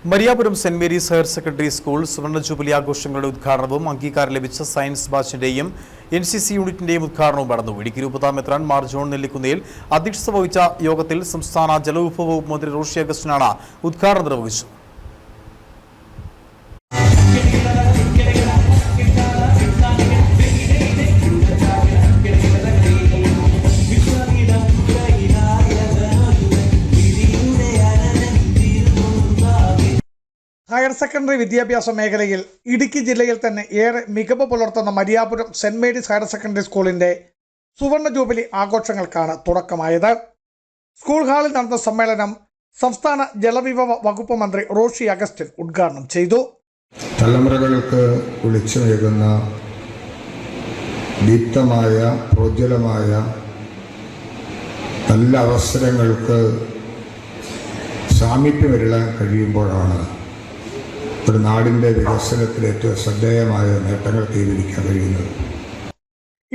Mariyapuram saint Mary's higher secondary school സുവർണ jubilee ആഘോഷങ്ങളുടെ ഉദ്ഘാടനവും അംഗീകാരം ലഭിച്ച സയൻസ് ബാച്ചിന്റെയും NCC യൂണിറ്റിന്റെയും ഉദ്ഘാടനവും നടന്നു. ഇടുക്കി രൂപതാ മെത്രാൻ മാർ ജോൺ നെല്ലിക്കുന്നേൽ അധ്യക്ഷത വഹിച്ച യോഗത്തിൽ സംസ്ഥാന ജലവിഭവ വകുപ്പ് മന്ത്രി റോഷി അഗസ്റ്റിനാണ് ഉദ്ഘാടനം നിർവഹിച്ചത്. ഹയർ സെക്കൻഡറി വിദ്യാഭ്യാസ മേഖലയിൽ ഇടുക്കി ജില്ലയിൽ തന്നെ ഏറെ മികവ് പുലർത്തുന്ന Mariyapuram saint Mary's higher secondary സ്കൂളിന്റെ സുവർണ ജൂബിലി ആഘോഷങ്ങൾക്കാണ് തുടക്കമായത്. സ്കൂൾ ഹാളിൽ നടന്ന സമ്മേളനം സംസ്ഥാന ജലവിഭവ വകുപ്പ് മന്ത്രി റോഷി അഗസ്റ്റിൻ ഉദ്ഘാടനം ചെയ്തു. തലമുറകൾക്ക് വിളിച്ചുമേകുന്ന ദീപ്തമായ പ്രോജ്വലമായ നല്ല അവസരങ്ങൾക്ക് സാമീപ്യം വരിടാൻ കഴിയുമ്പോഴാണ് ഒരു നാടിൻ്റെ വികസനത്തിൽ ഏറ്റവും ശ്രദ്ധേയമായ നേട്ടങ്ങൾ കൈവരിക്കാൻ കഴിയുന്നത്.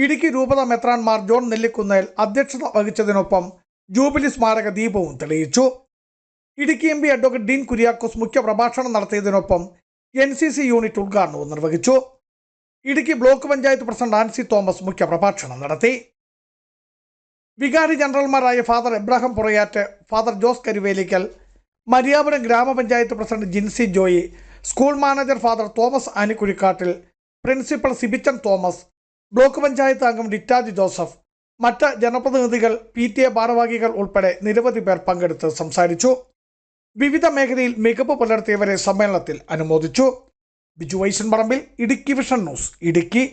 ഇടുക്കി രൂപത മെത്രാൻ മാർ ജോൺ നെല്ലിക്കുന്നേൽ അധ്യക്ഷത വഹിച്ചതിനൊപ്പം ജൂബിലി സ്മാരക ദീപവും തെളിയിച്ചു. ഇടുക്കി MP അഡ്വക്കേറ്റ് ഡീൻ കുര്യാക്കോസ് മുഖ്യ പ്രഭാഷണം നടത്തിയതിനൊപ്പം NCC യൂണിറ്റ് ഉദ്ഘാടനവും നിർവഹിച്ചു. ഇടുക്കി ബ്ലോക്ക് പഞ്ചായത്ത് പ്രസിഡന്റ് ആൻസി തോമസ് മുഖ്യ പ്രഭാഷണം നടത്തി. വികാരി ജനറൽമാരായ ഫാദർ എബ്രഹാം പുറയാറ്റ്, ഫാദർ ജോസ് കരുവേലിക്കൽ, മരിയാപുരം ഗ്രാമപഞ്ചായത്ത് president Jincy Joy, school manager father Thomas Anikuzhikattil, principal Sibichan Thomas, block panchayat അംഗം ഡിറ്റാജ് ജോസഫ്, മറ്റ് ജനപ്രതിനിധികൾ, PTA ഭാരവാഹികൾ ഉൾപ്പെടെ നിരവധി പേർ പങ്കെടുത്ത് സംസാരിച്ചു. വിവിധ മേഖലയിൽ മികവ് പുലർത്തിയവരെ സമ്മേളനത്തിൽ അനുമോദിച്ചു. ബിജു വൈശൻ പറമ്പിൽ, ഇടുക്കി വിഷൻ ന്യൂസ്, ഇടുക്കി.